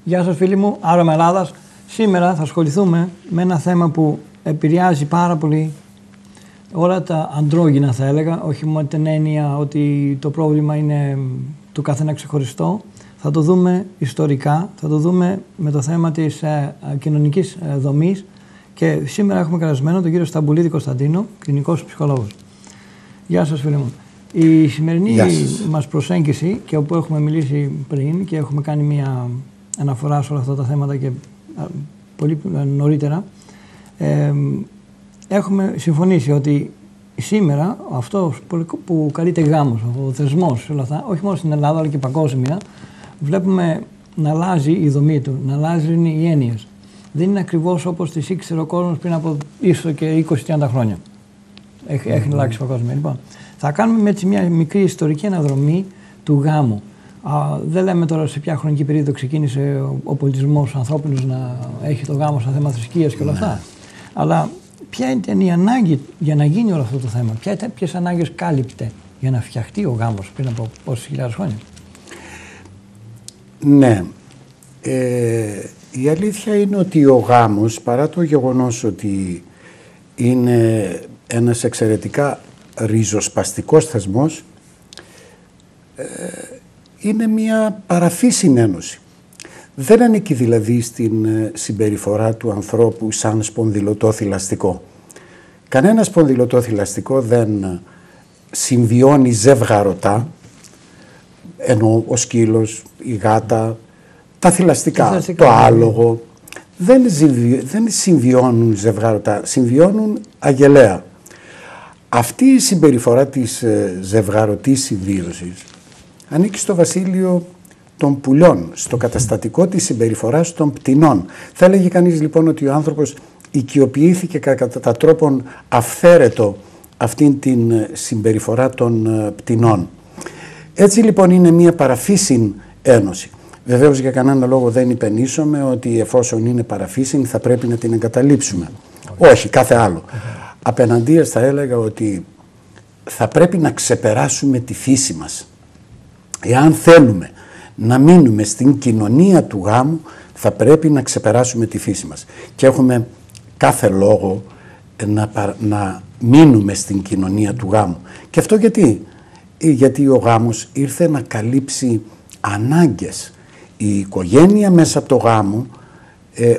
Γεια σας φίλοι μου, Άρωμα Ελλάδας. Σήμερα θα ασχοληθούμε με ένα θέμα που επηρεάζει πάρα πολύ όλα τα αντρόγυνα, θα έλεγα, όχι μόνο την έννοια ότι το πρόβλημα είναι του καθένα ξεχωριστό. Θα το δούμε ιστορικά, θα το δούμε με το θέμα της κοινωνικής δομής και σήμερα έχουμε καλεσμένο τον κύριο Σταμπουλίδη Κωνσταντίνο, κλινικός ψυχολόγος. Γεια σας φίλοι μου. Η σημερινή μας προσέγγιση, και όπου έχουμε μιλήσει πριν και έχουμε κάνει μια αναφορά σε όλα αυτά τα θέματα και πολύ νωρίτερα, έχουμε συμφωνήσει ότι σήμερα αυτός που καλείται γάμος, ο θεσμός, όλα αυτά, όχι μόνο στην Ελλάδα αλλά και παγκόσμια, βλέπουμε να αλλάζει η δομή του, να αλλάζουν οι έννοιες. Δεν είναι ακριβώς όπως τις ήξερε ο κόσμος πριν από ίσως και 20-30 χρόνια. Έχει αλλάξει παγκόσμια. Λοιπόν, θα κάνουμε έτσι μια μικρή ιστορική αναδρομή του γάμου. Δεν λέμε τώρα σε ποια χρονική περίοδο ξεκίνησε ο πολιτισμός ανθρώπινος να έχει το γάμο σαν θέμα θρησκείας και όλα αυτά. Αλλά ποια ήταν η ανάγκη για να γίνει όλο αυτό το θέμα, ποιες ανάγκες κάλυπτε για να φτιαχτεί ο γάμος πριν από πόσες χιλιάδες χρόνια. Ναι. Η αλήθεια είναι ότι ο γάμος, παρά το γεγονός ότι είναι ένας εξαιρετικά ριζοσπαστικός θεσμός, είναι μια παραφή συνένωση. Δεν ανήκει δηλαδή στην συμπεριφορά του ανθρώπου σαν σπονδυλωτό θηλαστικό. Κανένα σπονδυλωτό θηλαστικό δεν συμβιώνει ζευγαρωτά, ενώ ο σκύλος, η γάτα, τα θηλαστικά, το άλογο, δεν συμβιώνουν ζευγαρωτά, συμβιώνουν αγελαία. Αυτή η συμπεριφορά της ζευγαρωτής συμβίωσης ανήκει στο βασίλειο των πουλιών, στο καταστατικό της συμπεριφοράς των πτηνών. Θα έλεγε κανείς λοιπόν ότι ο άνθρωπος οικειοποιήθηκε κατά τρόπον αυθαίρετο αυτήν την συμπεριφορά των πτηνών. Έτσι λοιπόν είναι μια παραφύσιν ένωση. Βεβαίως για κανένα λόγο δεν υπενήσωμε ότι εφόσον είναι παραφύσιν θα πρέπει να την εγκαταλείψουμε. Όχι, κάθε άλλο. Απέναντίας θα έλεγα ότι θα πρέπει να ξεπεράσουμε τη φύση μας. Εάν θέλουμε να μείνουμε στην κοινωνία του γάμου, θα πρέπει να ξεπεράσουμε τη φύση μας. Και έχουμε κάθε λόγο να μείνουμε στην κοινωνία του γάμου. Και αυτό γιατί ο γάμος ήρθε να καλύψει ανάγκες. Η οικογένεια μέσα από το γάμο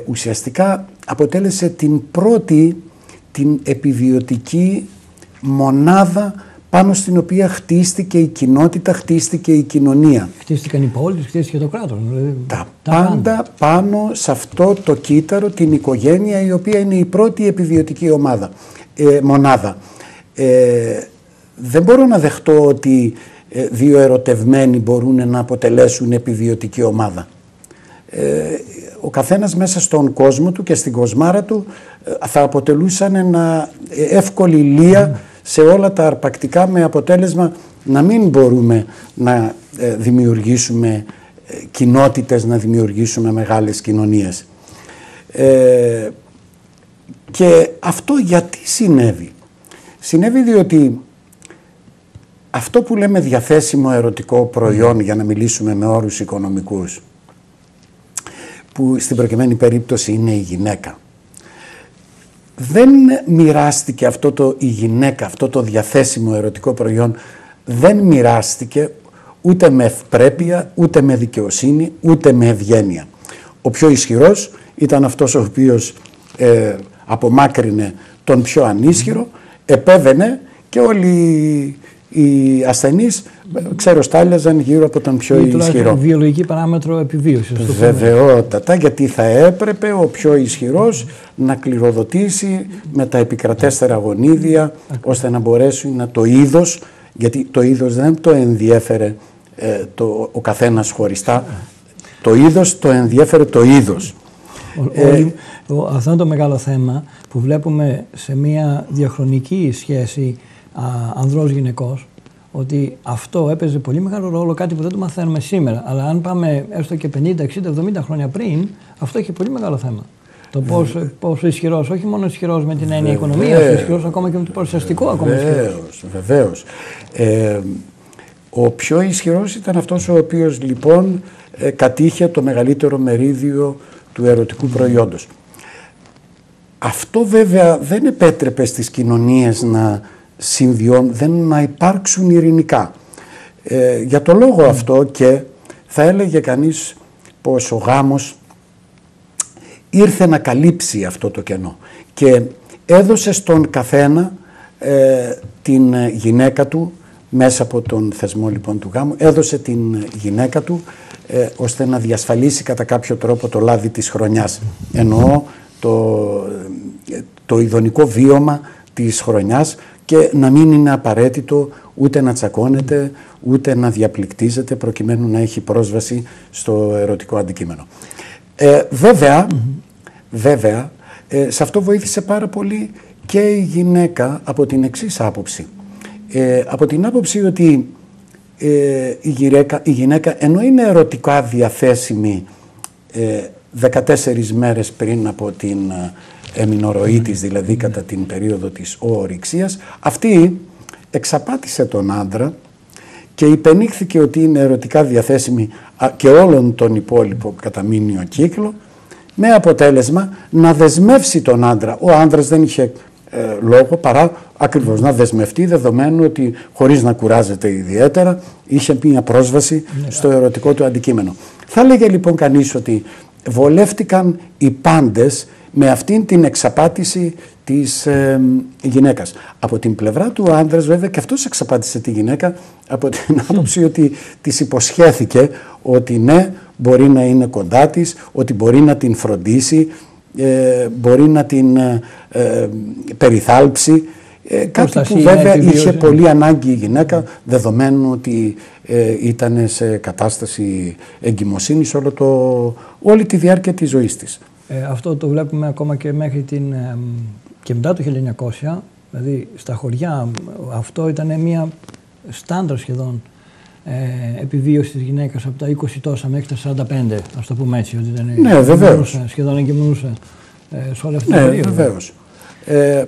ουσιαστικά αποτέλεσε την πρώτη, την επιβιωτική μονάδα πάνω στην οποία χτίστηκε η κοινότητα, χτίστηκε η κοινωνία. Χτίστηκαν οι πόλεις, χτίστηκε το κράτος. Δηλαδή, τα πάντα πάνω σε αυτό το κύτταρο, την οικογένεια, η οποία είναι η πρώτη επιβιωτική μονάδα. Δεν μπορώ να δεχτώ ότι δύο ερωτευμένοι μπορούν να αποτελέσουν επιβιωτική ομάδα. Ο καθένας μέσα στον κόσμο του και στην κοσμάρα του θα αποτελούσαν ένα εύκολη λία σε όλα τα αρπακτικά, με αποτέλεσμα να μην μπορούμε να δημιουργήσουμε κοινότητες, να δημιουργήσουμε μεγάλες κοινωνίες. Και αυτό γιατί συνέβη? Συνέβη διότι αυτό που λέμε διαθέσιμο ερωτικό προϊόν, για να μιλήσουμε με όρους οικονομικούς, που στην προκειμένη περίπτωση είναι η γυναίκα, δεν μοιράστηκε η γυναίκα, αυτό το διαθέσιμο ερωτικό προϊόν, δεν μοιράστηκε ούτε με ευπρέπεια, ούτε με δικαιοσύνη, ούτε με ευγένεια. Ο πιο ισχυρός ήταν αυτός ο οποίος απομάκρυνε τον πιο ανίσχυρο, επέβαινε και όλοι οι ασθενείς στάλιαζαν γύρω από τον πιο ισχυρό. Βιολογική παράμετρο επιβίωσης. Βεβαιότατα, γιατί θα έπρεπε ο πιο ισχυρός να κληροδοτήσει με τα επικρατέστερα γονίδια, ώστε να μπορέσει να το είδος, γιατί το είδος δεν το ενδιέφερε ο καθένας χωριστά, το είδος το ενδιέφερε το είδος. Αυτό είναι το μεγάλο θέμα που βλέπουμε σε μια διαχρονική σχέση ανδρός-γυναικός, ότι αυτό έπαιζε πολύ μεγάλο ρόλο, κάτι που δεν το μαθαίνουμε σήμερα. Αλλά αν πάμε έστω και 50, 60, 70 χρόνια πριν, αυτό έχει πολύ μεγάλο θέμα. Το πόσο ισχυρός, όχι μόνο ισχυρός με την έννοια οικονομίας, ισχυρός ακόμα και με το παρουσιαστικό ακόμα ισχυρός. Βεβαίως. Ο πιο ισχυρός ήταν αυτός ο οποίος λοιπόν κατήχε το μεγαλύτερο μερίδιο του ερωτικού προϊόντος. Αυτό βέβαια δεν επέτρεπε στις κοινωνίες να να υπάρξουν ειρηνικά. Για το λόγο αυτό και θα έλεγε κανείς πως ο γάμος ήρθε να καλύψει αυτό το κενό και έδωσε στον καθένα την γυναίκα του, μέσα από τον θεσμό λοιπόν του γάμου, έδωσε την γυναίκα του ώστε να διασφαλίσει κατά κάποιο τρόπο το λάδι της χρονιάς. Εννοώ το ειδονικό βίωμα της χρονιάς και να μην είναι απαραίτητο ούτε να τσακώνεται, ούτε να διαπληκτίζεται προκειμένου να έχει πρόσβαση στο ερωτικό αντικείμενο. Βέβαια, σε αυτό βοήθησε πάρα πολύ και η γυναίκα από την εξής άποψη. Από την άποψη ότι η γυναίκα ενώ είναι ερωτικά διαθέσιμη 14 μέρες πριν από την εμινοροή της, δηλαδή κατά την περίοδο της οορυξίας, αυτή εξαπάτησε τον άντρα και υπενήχθηκε ότι είναι ερωτικά διαθέσιμη και όλον τον υπόλοιπο καταμήνιο κύκλο, με αποτέλεσμα να δεσμεύσει τον άντρα. Ο άντρας δεν είχε λόγο παρά ακριβώς να δεσμευτεί, δεδομένου ότι χωρίς να κουράζεται ιδιαίτερα είχε μία πρόσβαση στο ερωτικό του αντικείμενο. Θα έλεγε λοιπόν κανείς ότι βολεύτηκαν οι πάντες με αυτήν την εξαπάτηση της γυναίκας. Από την πλευρά του άντρας βέβαια και αυτός εξαπάτησε τη γυναίκα από την άποψη ότι της υποσχέθηκε ότι ναι, μπορεί να είναι κοντά της, ότι μπορεί να την φροντίσει, μπορεί να την περιθάλψει, κάτι που βέβαια είχε πολύ ανάγκη η γυναίκα, δεδομένου ότι ήταν σε κατάσταση εγκυμοσύνης όλη τη διάρκεια της ζωής της. Αυτό το βλέπουμε ακόμα και μέχρι και μετά το 1900, δηλαδή στα χωριά αυτό ήταν μια στάνταρ σχεδόν επιβίωση της γυναίκας από τα 20 τόσα μέχρι τα 45, ας το πούμε έτσι, ότι ήταν σχεδόν εγκυμονούσε σε όλη αυτή την περίοδο. Βεβαίως.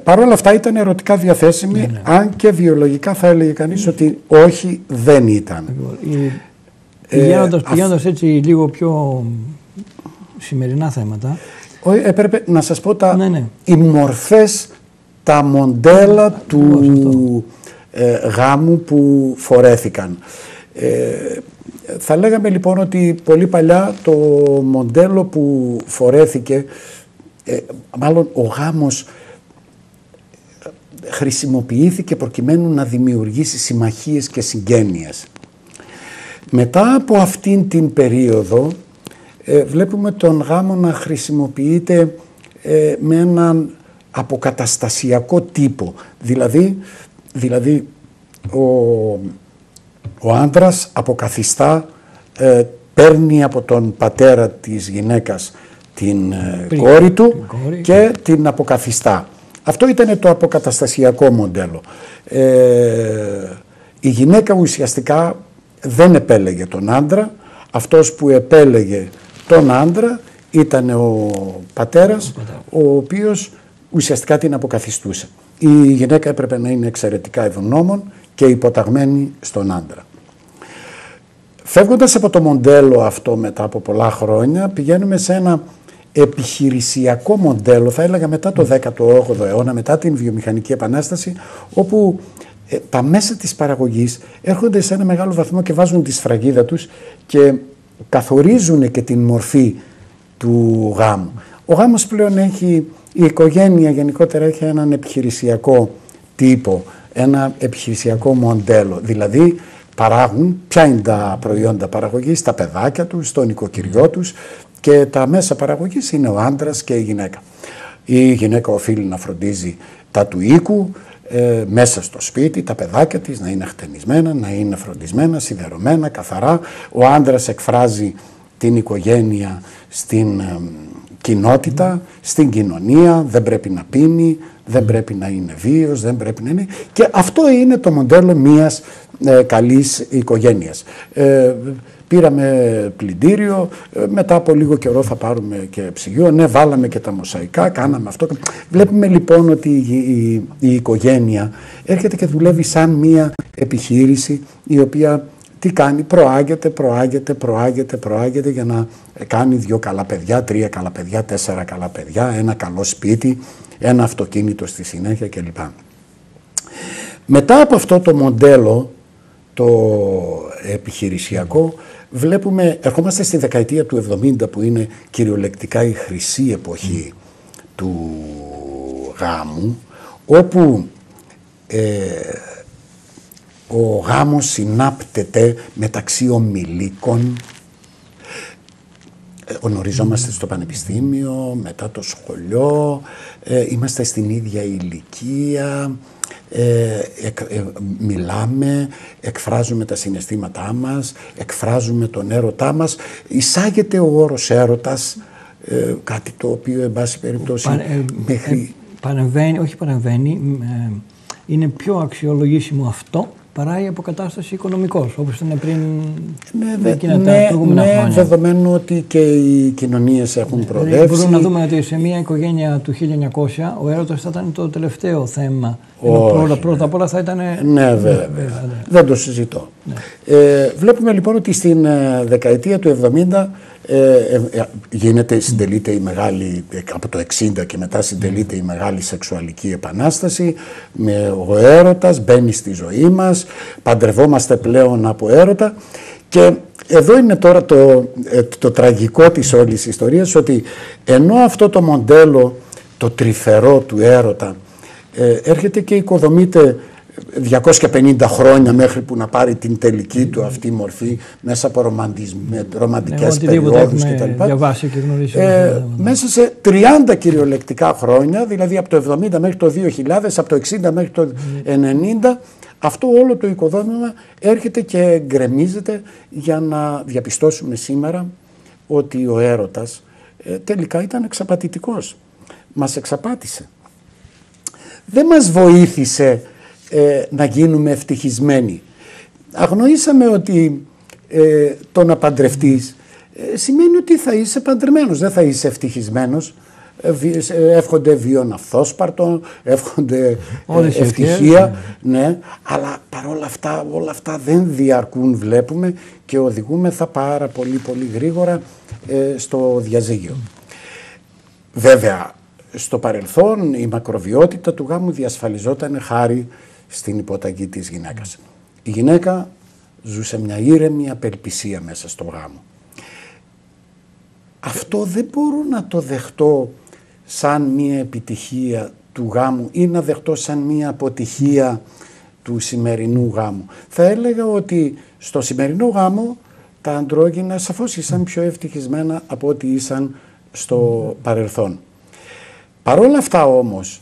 Παρ' όλα αυτά ήταν ερωτικά διαθέσιμη, αν και βιολογικά θα έλεγε κανείς ότι όχι, δεν ήταν. Πηγαίνοντας έτσι λίγο πιο σημερινά θέματα. Έπρεπε να σας πω οι μορφές, τα μοντέλα του γάμου που φορέθηκαν. Θα λέγαμε λοιπόν ότι πολύ παλιά το μοντέλο που φορέθηκε, μάλλον ο γάμος χρησιμοποιήθηκε προκειμένου να δημιουργήσει συμμαχίες και συγγένειες. Μετά από αυτήν την περίοδο βλέπουμε τον γάμο να χρησιμοποιείται με έναν αποκαταστασιακό τύπο. Δηλαδή ο άντρας αποκαθιστά, παίρνει από τον πατέρα της γυναίκας την κόρη του και την αποκαθιστά. Αυτό ήταν το αποκαταστασιακό μοντέλο. Η γυναίκα ουσιαστικά δεν επέλεγε τον άντρα, αυτός που επέλεγε τον άντρα ήταν ο πατέρας, ο οποίος ουσιαστικά την αποκαθιστούσε. Η γυναίκα έπρεπε να είναι εξαιρετικά ευγνώμων και υποταγμένη στον άντρα. Φεύγοντας από το μοντέλο αυτό μετά από πολλά χρόνια, πηγαίνουμε σε ένα επιχειρησιακό μοντέλο, θα έλεγα μετά το 18ο αιώνα, μετά την βιομηχανική επανάσταση, όπου τα μέσα της παραγωγής έρχονται σε ένα μεγάλο βαθμό και βάζουν τη σφραγίδα τους και καθορίζουν και την μορφή του γάμου. Ο γάμος πλέον η οικογένεια γενικότερα έχει έναν επιχειρησιακό τύπο, ένα επιχειρησιακό μοντέλο, δηλαδή παράγουν ποια είναι τα προϊόντα παραγωγής, τα παιδάκια τους, το νοικοκυριό τους και τα μέσα παραγωγής είναι ο άντρας και η γυναίκα. Η γυναίκα οφείλει να φροντίζει τα του οίκου, μέσα στο σπίτι, τα παιδάκια της να είναι χτενισμένα, να είναι φροντισμένα, σιδερωμένα, καθαρά. Ο άντρας εκφράζει την οικογένεια στην κοινότητα, στην κοινωνία, δεν πρέπει να πίνει, δεν πρέπει να είναι βίος, δεν πρέπει να είναι... Και αυτό είναι το μοντέλο μιας καλής οικογένειας. Πήραμε πλυντήριο, μετά από λίγο καιρό θα πάρουμε και ψυγείο, ναι, βάλαμε και τα μοσαϊκά, κάναμε αυτό. Βλέπουμε λοιπόν ότι η οικογένεια έρχεται και δουλεύει σαν μια επιχείρηση η οποία τι κάνει? Προάγεται για να κάνει 2 καλά παιδιά, 3 καλά παιδιά, 4 καλά παιδιά, ένα καλό σπίτι, ένα αυτοκίνητο στη συνέχεια κλπ. Μετά από αυτό το μοντέλο, το επιχειρησιακό, ερχόμαστε στη δεκαετία του 70 που είναι κυριολεκτικά η χρυσή εποχή του γάμου, όπου ο γάμος συνάπτεται μεταξύ ομιλίκων. Γνωριζόμαστε στο πανεπιστήμιο, μετά το σχολείο, είμαστε στην ίδια ηλικία, μιλάμε, εκφράζουμε τα συναισθήματά μας, εκφράζουμε τον έρωτά μας. Εισάγεται ο όρος έρωτας, κάτι το οποίο εν πάση περιπτώσει παρεμβαίνει, είναι πιο αξιολογήσιμο αυτό παρά η αποκατάσταση οικονομικός, όπως ήταν πριν εκείνα τα προηγούμενα χρόνια. Δεδομένου ότι και οι κοινωνίες έχουν προοδεύσει. Μπορούμε να δούμε ότι σε μια οικογένεια του 1900 ο έρωτας θα ήταν το τελευταίο θέμα. Πρώτα απ' όλα θα ήταν... Ναι, βέβαια. Δεν το συζητώ. Ναι. Βλέπουμε λοιπόν ότι στην δεκαετία του 70 συντελείται η μεγάλη, από το 60 και μετά συντελείται η μεγάλη σεξουαλική επανάσταση, με ο έρωτας μπαίνει στη ζωή μας, παντρευόμαστε πλέον από έρωτα, και εδώ είναι τώρα το τραγικό της όλης ιστορίας, ότι ενώ αυτό το μοντέλο, το τρυφερό του έρωτα, έρχεται και οικοδομείται 250 χρόνια μέχρι που να πάρει την τελική του αυτή μορφή μέσα από ρομαντικές περιόδους κτλ. Μέσα σε 30 κυριολεκτικά χρόνια, δηλαδή από το 70 μέχρι το 2000, από το 60 μέχρι το 90, αυτό όλο το οικοδόμημα έρχεται και γκρεμίζεται για να διαπιστώσουμε σήμερα ότι ο έρωτας τελικά ήταν εξαπατητικός. Μας εξαπάτησε. Δεν μας βοήθησε να γίνουμε ευτυχισμένοι. Αγνοήσαμε ότι το να παντρευτείς σημαίνει ότι θα είσαι παντρεμένος, δεν θα είσαι ευτυχισμένος. Εύχονται βίον αυθόσπαρτο, εύχονται ευτυχία, ναι, αλλά παρόλα αυτά όλα αυτά δεν διαρκούν, βλέπουμε, και οδηγούμεθα πάρα πολύ γρήγορα στο διαζύγιο. Βέβαια, στο παρελθόν η μακροβιότητα του γάμου διασφαλιζόταν χάρη στην υποταγή της γυναίκας. Η γυναίκα ζούσε μια ήρεμη απελπισία μέσα στο γάμο. Αυτό δεν μπορώ να το δεχτώ σαν μια επιτυχία του γάμου ή να δεχτώ σαν μια αποτυχία του σημερινού γάμου. Θα έλεγα ότι στο σημερινό γάμο τα αντρόγυνα σαφώς ήσαν πιο ευτυχισμένα από ό,τι ήσαν στο παρελθόν. Παρόλα αυτά όμως,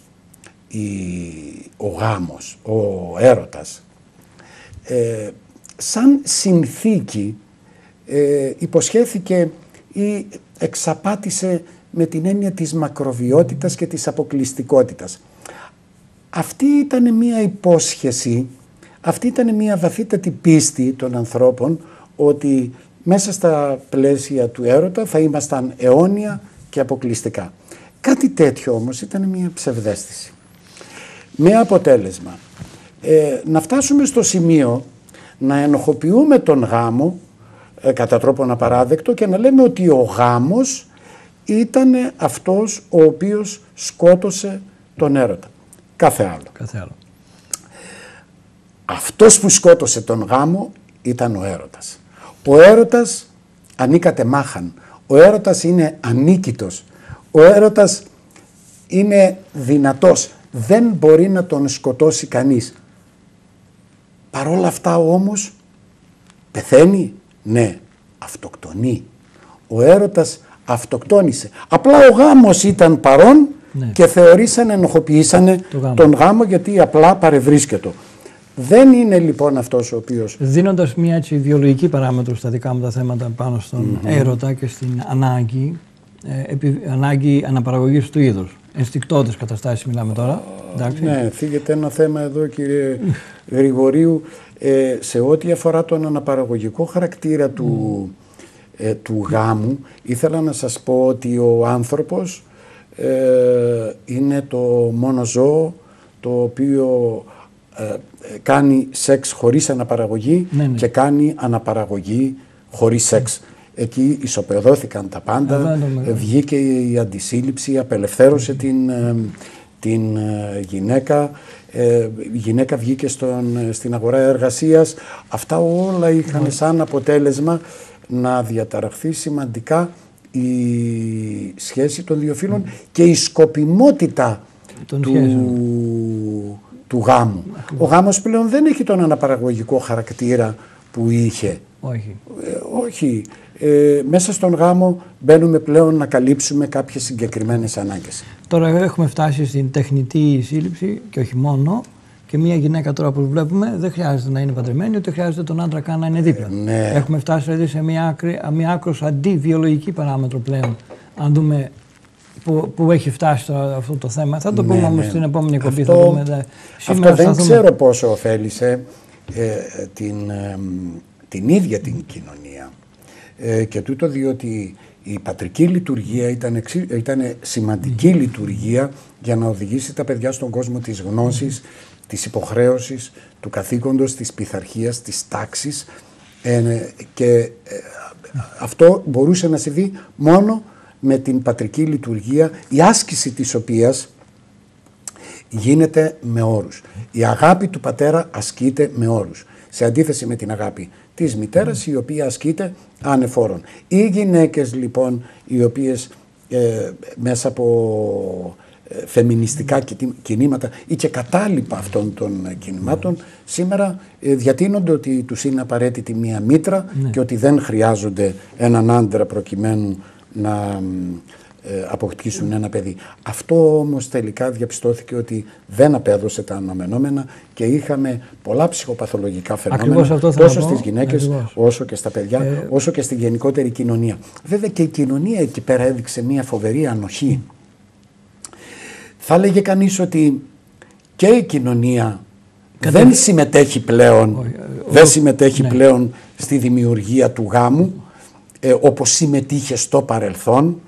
ο γάμος, ο έρωτας, σαν συνθήκη υποσχέθηκε ή εξαπάτησε με την έννοια της μακροβιότητας και της αποκλειστικότητας. Αυτή ήταν μία υπόσχεση, αυτή ήταν μία βαθύτατη πίστη των ανθρώπων ότι μέσα στα πλαίσια του έρωτα θα ήμασταν αιώνια και αποκλειστικά. Κάτι τέτοιο όμως ήταν μία ψευδαίσθηση. Με αποτέλεσμα να φτάσουμε στο σημείο να ενοχοποιούμε τον γάμο κατά τρόπον απαράδεκτο και να λέμε ότι ο γάμος ήταν αυτός ο οποίος σκότωσε τον έρωτα. Κάθε άλλο. Αυτός που σκότωσε τον γάμο ήταν ο έρωτας. Ο έρωτας ανήκατε μάχαν. Ο έρωτας είναι ανίκητος. Ο έρωτας είναι δυνατός. Δεν μπορεί να τον σκοτώσει κανείς. Παρόλα αυτά όμως πεθαίνει. Ναι, αυτοκτονεί. Ο έρωτας αυτοκτόνησε. Απλά ο γάμος ήταν παρόν, ναι, και θεωρήσανε, ενοχοποιήσανε τον γάμο γιατί απλά παρευρίσκετο. Δεν είναι λοιπόν αυτός ο οποίος... Δίνοντας μια έτσι ιδεολογική παράμετρο στα δικά μου τα θέματα πάνω στον έρωτα και στην ανάγκη αναπαραγωγής του είδους. Ενστικτώδες καταστάσεις μιλάμε τώρα. Εντάξει. Ναι, θίγεται ένα θέμα εδώ, κύριε Γρηγορίου, σε ό,τι αφορά τον αναπαραγωγικό χαρακτήρα του γάμου. Ήθελα να σας πω ότι ο άνθρωπος είναι το μόνο ζώο το οποίο κάνει σεξ χωρίς αναπαραγωγή και κάνει αναπαραγωγή χωρίς σεξ. Εκεί ισοπεδώθηκαν τα πάντα, βγήκε η αντισύλληψη, απελευθέρωσε την γυναίκα, η γυναίκα βγήκε στην αγορά εργασίας. Αυτά όλα είχαν σαν αποτέλεσμα να διαταραχθεί σημαντικά η σχέση των δύο φύλων και η σκοπιμότητα του γάμου. Ο γάμος πλέον δεν έχει τον αναπαραγωγικό χαρακτήρα που είχε. Όχι. Μέσα στον γάμο μπαίνουμε πλέον να καλύψουμε κάποιες συγκεκριμένες ανάγκες. Τώρα έχουμε φτάσει στην τεχνητή σύλληψη και όχι μόνο. Και μια γυναίκα τώρα που βλέπουμε δεν χρειάζεται να είναι παντρεμένη, ούτε χρειάζεται τον άντρα καν να είναι δίπλα. Ναι. Έχουμε φτάσει δηλαδή σε μια άκρως αντιβιολογική παράμετρο πλέον. Αν δούμε που έχει φτάσει αυτό το θέμα. Θα το πούμε όμως στην επόμενη εκπομπή. Αυτό δεν ξέρω πόσο ωφέλησε την ίδια την κοινωνία. Και τούτο διότι η πατρική λειτουργία ήταν σημαντική λειτουργία για να οδηγήσει τα παιδιά στον κόσμο της γνώσης, της υποχρέωσης, του καθήκοντος, της πειθαρχίας, της τάξης, και αυτό μπορούσε να συμβεί μόνο με την πατρική λειτουργία, η άσκηση της οποίας γίνεται με όρους. Η αγάπη του πατέρα ασκείται με όρους, σε αντίθεση με την αγάπη της μητέρας, η οποία ασκείται ανεφόρον. Οι γυναίκες λοιπόν, οι οποίες μέσα από φεμινιστικά κινήματα ή και κατάλοιπα αυτών των κινημάτων σήμερα διατείνονται ότι τους είναι απαραίτητη μία μήτρα και ότι δεν χρειάζονται έναν άντρα προκειμένου να αποκτήσουν ένα παιδί. Αυτό όμως τελικά διαπιστώθηκε ότι δεν απέδωσε τα αναμενόμενα και είχαμε πολλά ψυχοπαθολογικά φαινόμενα τόσο στις γυναίκες όσο και στα παιδιά, όσο και στη γενικότερη κοινωνία. Βέβαια και η κοινωνία εκεί πέρα έδειξε μια φοβερή ανοχή. Θα έλεγε κανείς ότι και η κοινωνία δεν συμμετέχει πλέον στη δημιουργία του γάμου όπως συμμετείχε στο παρελθόν.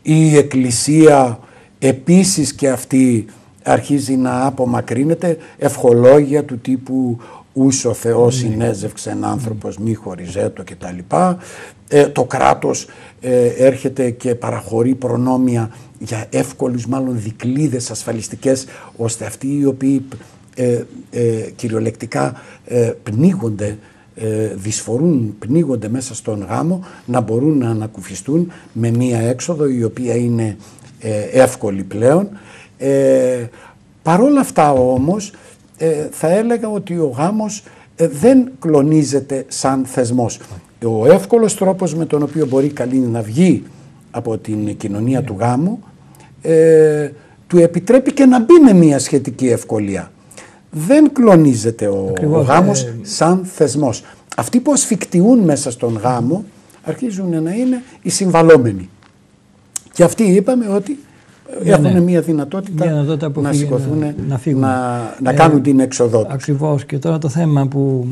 Η Εκκλησία επίσης και αυτή αρχίζει να απομακρύνεται, ευχολόγια του τύπου «Ους ο Θεός συνέζευξεν άνθρωπος μη χωριζέτο» κτλ. Το κράτος έρχεται και παραχωρεί προνόμια για εύκολους μάλλον δικλείδες ασφαλιστικές, ώστε αυτοί οι οποίοι κυριολεκτικά πνίγονται, δυσφορούν, πνίγονται μέσα στον γάμο, να μπορούν να ανακουφιστούν με μία έξοδο η οποία είναι εύκολη πλέον. Παρόλα αυτά όμως θα έλεγα ότι ο γάμος δεν κλονίζεται σαν θεσμός. Ο εύκολος τρόπος με τον οποίο μπορεί καλή να βγει από την κοινωνία του γάμου του επιτρέπει και να μπει με μία σχετική ευκολία. Δεν κλονίζεται ο γάμος σαν θεσμός. Αυτοί που ασφικτιούν μέσα στον γάμο αρχίζουν να είναι οι συμβαλόμενοι. Και αυτοί είπαμε ότι έχουν μια δυνατότητα να σηκωθούν, να κάνουν την έξοδό τους. Ακριβώς. Και τώρα το θέμα που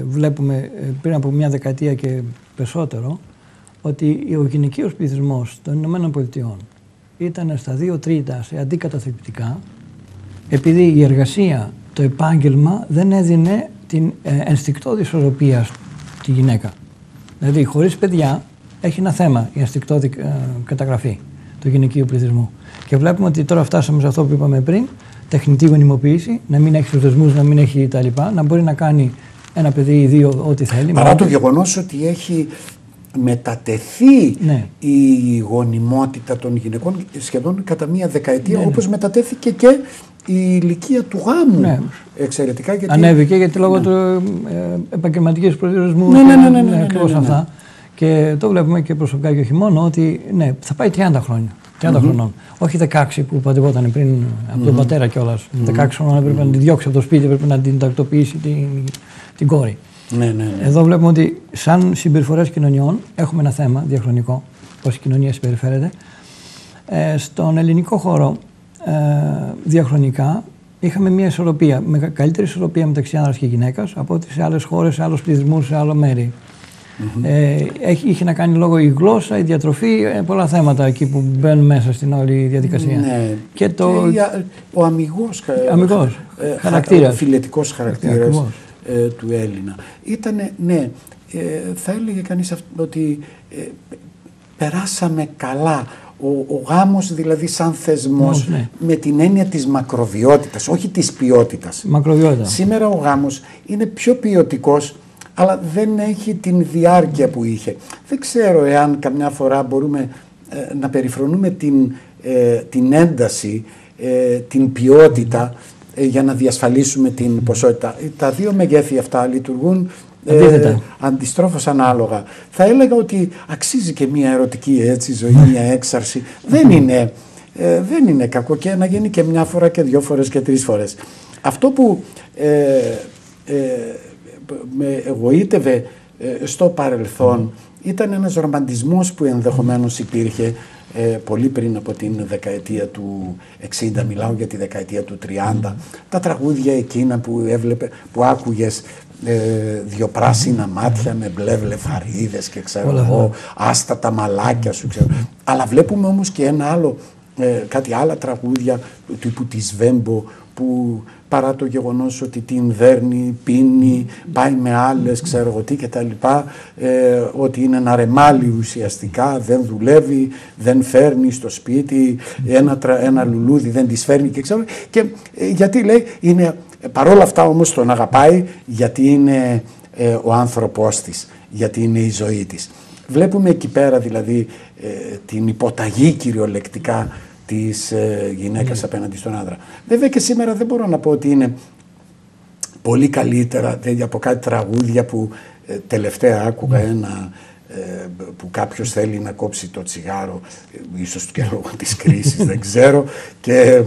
βλέπουμε πριν από μια δεκαετία και περισσότερο, ότι ο γυναικείος πληθυσμός των ΗΠΑ ήταν στα 2/3 σε αντικαταθλιπτικά, επειδή η εργασία, το επάγγελμα δεν έδινε την ενστικτώδη ισορροπία στη γυναίκα. Δηλαδή, χωρίς παιδιά έχει ένα θέμα η ενστικτώδη καταγραφή του γυναικείου πληθυσμού. Και βλέπουμε ότι τώρα φτάσαμε σε αυτό που είπαμε πριν, τεχνητή γονιμοποίηση, να μην έχει τους δεσμούς, να μην έχει τα λοιπά, να μπορεί να κάνει ένα παιδί ή δύο ό,τι θέλει. Παρά το γεγονός ότι έχει μετατεθεί η γονιμότητα των γυναικών σχεδόν κατά μία δεκαετία, όπως μετατέθηκε και η ηλικία του γάμου. Εξαιρετικά. Γιατί ανέβηκε γιατί λόγω του επαγγελματικής προσδιορισμού. Ακριβώς αυτά. Και το βλέπουμε και προσωπικά και όχι μόνο, ότι θα πάει 30 χρόνια. 30 χρονών. Όχι 16 που παντρευόταν πριν από τον πατέρα κιόλας. 16 χρονών έπρεπε να τη διώξει από το σπίτι, έπρεπε να την τακτοποιήσει την κόρη. Εδώ βλέπουμε ότι σαν συμπεριφορές κοινωνιών έχουμε ένα θέμα διαχρονικό, πώς η κοινωνία συμπεριφέρεται. Στον ελληνικό χώρο διαχρονικά είχαμε μια ισορροπία, καλύτερη ισορροπία μεταξύ άνδρας και γυναίκας από ό,τι σε άλλες χώρες, σε άλλους πληθυσμούς, σε άλλα μέρη. Είχε να κάνει λόγω η γλώσσα, η διατροφή, πολλά θέματα εκεί που μπαίνουν μέσα στην όλη διαδικασία. Ναι. Και ο αμιγός χαρακτήρας. Ο φιλετικός χαρακτήρας του Έλληνα. Ήτανε, ναι, θα έλεγε κανείς ότι περάσαμε καλά. Ο γάμος δηλαδή σαν θεσμός, με την έννοια της μακροβιότητας, όχι της ποιότητας. Μακροβιότητα. Σήμερα ο γάμος είναι πιο ποιοτικός, αλλά δεν έχει την διάρκεια που είχε. Δεν ξέρω εάν καμιά φορά μπορούμε να περιφρονούμε την ένταση, την ποιότητα για να διασφαλίσουμε την ποσότητα. Τα δύο μεγέθη αυτά λειτουργούν αντιστρόφως ανάλογα. Θα έλεγα ότι αξίζει και μια ερωτική ζωή, μια έξαρση. Δεν είναι κακό και να γίνει και μια φορά και 2 φορές και 3 φορές. Αυτό που με εγωίτευε στο παρελθόν ήταν ένας ρομαντισμός που ενδεχομένως υπήρχε πολύ πριν από την δεκαετία του 60, μιλάω για τη δεκαετία του 30, τα τραγούδια εκείνα που άκουγες, 2 πράσινα μάτια με μπλε βλεφαρίδες και ξέρω εγώ, άστα τα μαλάκια σου, ξέρω. Αλλά βλέπουμε όμως και κάτι άλλα τραγούδια τύπου της Βέμπο, που παρά το γεγονός ότι την δέρνει, πίνει, πάει με άλλες, ξέρω εγώ τι και τα λοιπά, ότι είναι ένα ρεμάλι ουσιαστικά, δεν δουλεύει, δεν φέρνει στο σπίτι, ένα λουλούδι δεν της φέρνει και ξέρω. Και γιατί λέει, παρόλα αυτά όμως τον αγαπάει, γιατί είναι ο άνθρωπός της, γιατί είναι η ζωή της. Βλέπουμε εκεί πέρα δηλαδή την υποταγή κυριολεκτικά της γυναίκας απέναντι στον άντρα. Βέβαια και σήμερα δεν μπορώ να πω ότι είναι πολύ καλύτερα από κάτι τραγούδια που τελευταία άκουγα ένα που κάποιος θέλει να κόψει το τσιγάρο, ίσως και λόγω της κρίσης, δεν ξέρω, και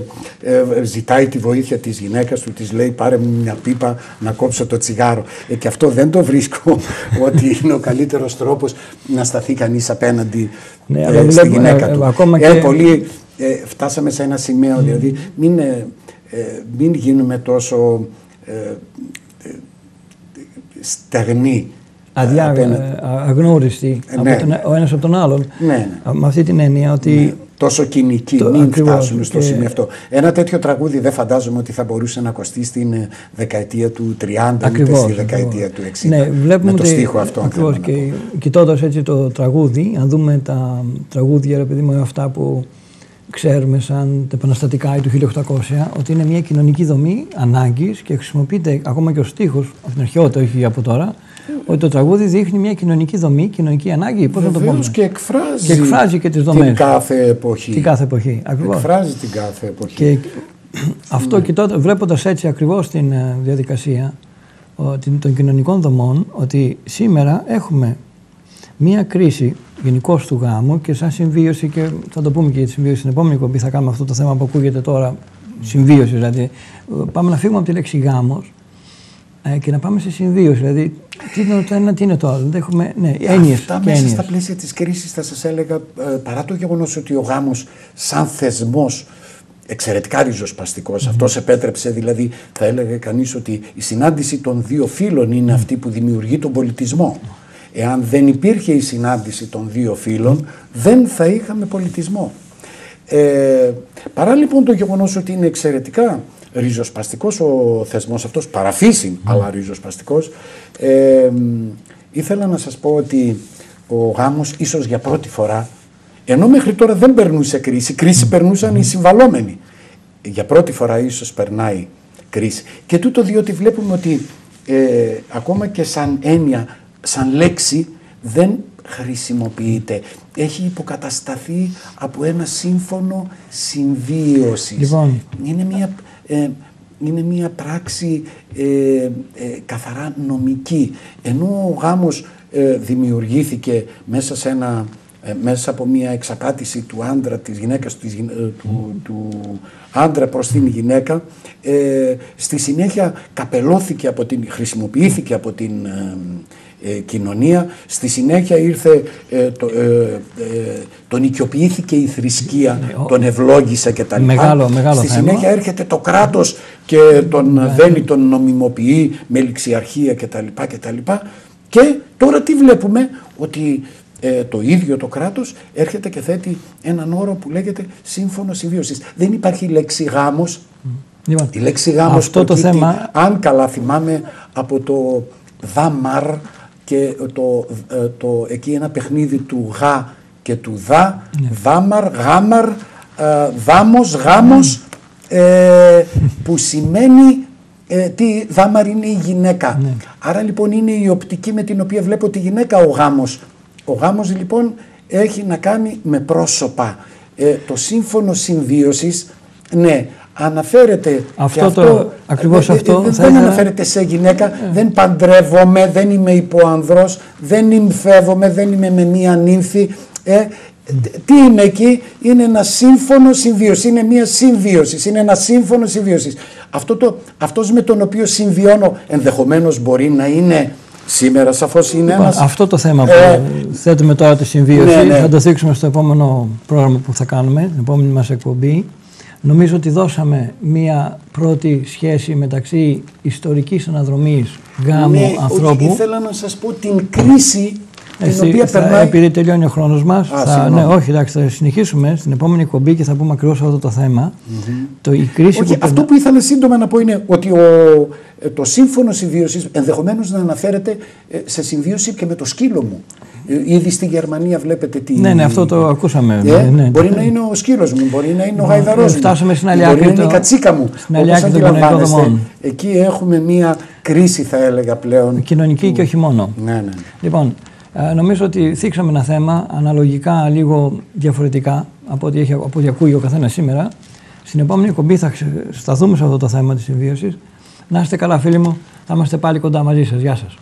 ζητάει τη βοήθεια της γυναίκας του, της λέει πάρε μου μια πίπα να κόψω το τσιγάρο. Και αυτό δεν το βρίσκω ότι είναι ο καλύτερος τρόπος να σταθεί κανείς απέναντι στη γυναίκα του. Φτάσαμε σε ένα σημείο, δηλαδή μην γίνουμε τόσο στεγνοί, αγνώριστοι ο ένας από τον άλλον. Με αυτή την έννοια ότι... Τόσο κοινικοί, μην φτάσουμε στο σημείο αυτό. Ένα τέτοιο τραγούδι δεν φαντάζομαι ότι θα μπορούσε να κοστεί στην δεκαετία του 30 ούτε στη δεκαετία του 60. Ναι, βλέπουμε με το στίχο αυτό. Ακριβώς, και κοιτώντας έτσι το τραγούδι, αν δούμε τα τραγούδια, ρε παιδί μου, αυτά που ξέρουμε σαν τα επαναστατικά ή του 1800, ότι είναι μια κοινωνική δομή ανάγκης και χρησιμοποιείται ακόμα και ο στίχος, από την αρχαιότητα, όχι από τώρα, ότι το τραγούδι δείχνει μια κοινωνική δομή, κοινωνική ανάγκη. Πώς να το πούμε. Και εκφράζει και τις δομές. Την κάθε εποχή. Εκφράζει την κάθε εποχή. Και αυτό βλέποντας έτσι ακριβώς την διαδικασία των κοινωνικών δομών, ότι σήμερα έχουμε μια κρίση γενικώς του γάμου και σαν συμβίωση, και θα το πούμε και για τη συμβίωση στην επόμενη κομπή, θα κάνουμε αυτό το θέμα που ακούγεται τώρα, συμβίωση δηλαδή. Πάμε να φύγουμε από τη λέξη γάμος και να πάμε σε συμβίωση. Δηλαδή, τι είναι το ένα, τι είναι το άλλο. Δηλαδή, έχουμε έννοιες. Αυτά μέσα στα πλαίσια της κρίσης θα σας έλεγα, παρά το γεγονός ότι ο γάμος σαν θεσμός εξαιρετικά ριζοσπαστικός, αυτός επέτρεψε, δηλαδή θα έλεγε κανείς ότι η συνάντηση των δύο φύλων είναι αυτή που δημιουργεί τον πολιτισμό. Εάν δεν υπήρχε η συνάντηση των δύο φύλων, δεν θα είχαμε πολιτισμό. Παρά λοιπόν το γεγονός ότι είναι εξαιρετικά ριζοσπαστικός ο θεσμός αυτός, παραφύσιν αλλά ριζοσπαστικός, ήθελα να σας πω ότι ο γάμος ίσως για πρώτη φορά, ενώ μέχρι τώρα δεν περνούσε κρίση περνούσαν οι συμβαλόμενοι. Για πρώτη φορά ίσως περνάει κρίση. Και τούτο διότι βλέπουμε ότι ακόμα και σαν έννοια, σαν λέξη δεν χρησιμοποιείται. Έχει υποκατασταθεί από ένα σύμφωνο συμβίωσης. Λοιπόν. Είναι μια πράξη καθαρά νομική. Ενώ ο γάμος δημιουργήθηκε μέσα από μια εξαπάτηση του άντρα, της γυναίκας, του άντρα προς την γυναίκα, στη συνέχεια χρησιμοποιήθηκε από την κοινωνία, στη συνέχεια ήρθε, τον οικειοποιήθηκε η θρησκεία, τον ευλόγησε κτλ. Μεγάλο στη συνέχεια θέμα. Έρχεται το κράτος και τον δένει, τον νομιμοποιεί με ληξιαρχία κτλ. Και τώρα τι βλέπουμε, ότι το ίδιο το κράτος έρχεται και θέτει έναν όρο που λέγεται σύμφωνο συμβίωσης. Δεν υπάρχει λέξη γάμος. Λοιπόν, η λέξη γάμος αυτό το θέμα... αν καλά θυμάμαι, από το δάμαρ και εκεί ένα παιχνίδι του γα και του δα, δάμαρ, γάμαρ, δάμος, γάμος, που σημαίνει τι δάμαρ είναι η γυναίκα. Άρα λοιπόν είναι η οπτική με την οποία βλέπω τη γυναίκα ο γάμος. Ο γάμος λοιπόν έχει να κάνει με πρόσωπα. Το σύμφωνο συμβίωσης, ναι, αναφέρεται ακριβώς αυτό δεν αναφέρεται σε γυναίκα, δεν παντρεύομαι, δεν είμαι υποανδρός, δεν νυμφεύομαι, δεν είμαι με μία νύμφη. Τι είναι εκεί? Είναι ένα σύμφωνο συμβίωση, είναι μία συμβίωση, είναι ένα σύμφωνο συμβίωσης. Αυτός με τον οποίο συμβιώνω ενδεχομένως μπορεί να είναι σήμερα, σαφώς είναι ένας... Αυτό το θέμα που θέτουμε τώρα, τη συμβίωση, θα το δείξουμε στο επόμενο πρόγραμμα που θα κάνουμε, την επόμενη μας εκπομπή. Νομίζω ότι δώσαμε μία πρώτη σχέση μεταξύ ιστορικής αναδρομής γάμου ανθρώπου. Ήθελα να σας πω την κρίση την οποία περνάει... Επειδή τελειώνει ο χρόνος μας, θα συνεχίσουμε στην επόμενη εκπομπή και θα πούμε ακριβώς αυτό το θέμα. Αυτό που ήθελα σύντομα να πω είναι ότι το σύμφωνο συμβίωσης ενδεχομένως να αναφέρεται σε συμβίωση και με το σκύλο μου. Ήδη στη Γερμανία βλέπετε τι... Ναι, αυτό το ακούσαμε. Μπορεί να είναι ο σκύλος μου, μπορεί να είναι ο γαϊδαρός μου, φτάσαμε στην μπορεί να είναι η κατσίκα μου. Όπως αντιλαμβάνεστε, εκεί έχουμε μία κρίση, θα έλεγα πλέον. Κοινωνική και όχι μόνο. Ναι. Λοιπόν, νομίζω ότι θίξαμε ένα θέμα αναλογικά λίγο διαφορετικά από ό,τι ακούει ο καθένας σήμερα. Στην επόμενη εκπομπή θα σταθούμε σε αυτό το θέμα της συμβίωσης. Να είστε καλά, φίλοι μου. Θα είμαστε πάλι κοντά μαζί σας. Γεια σας.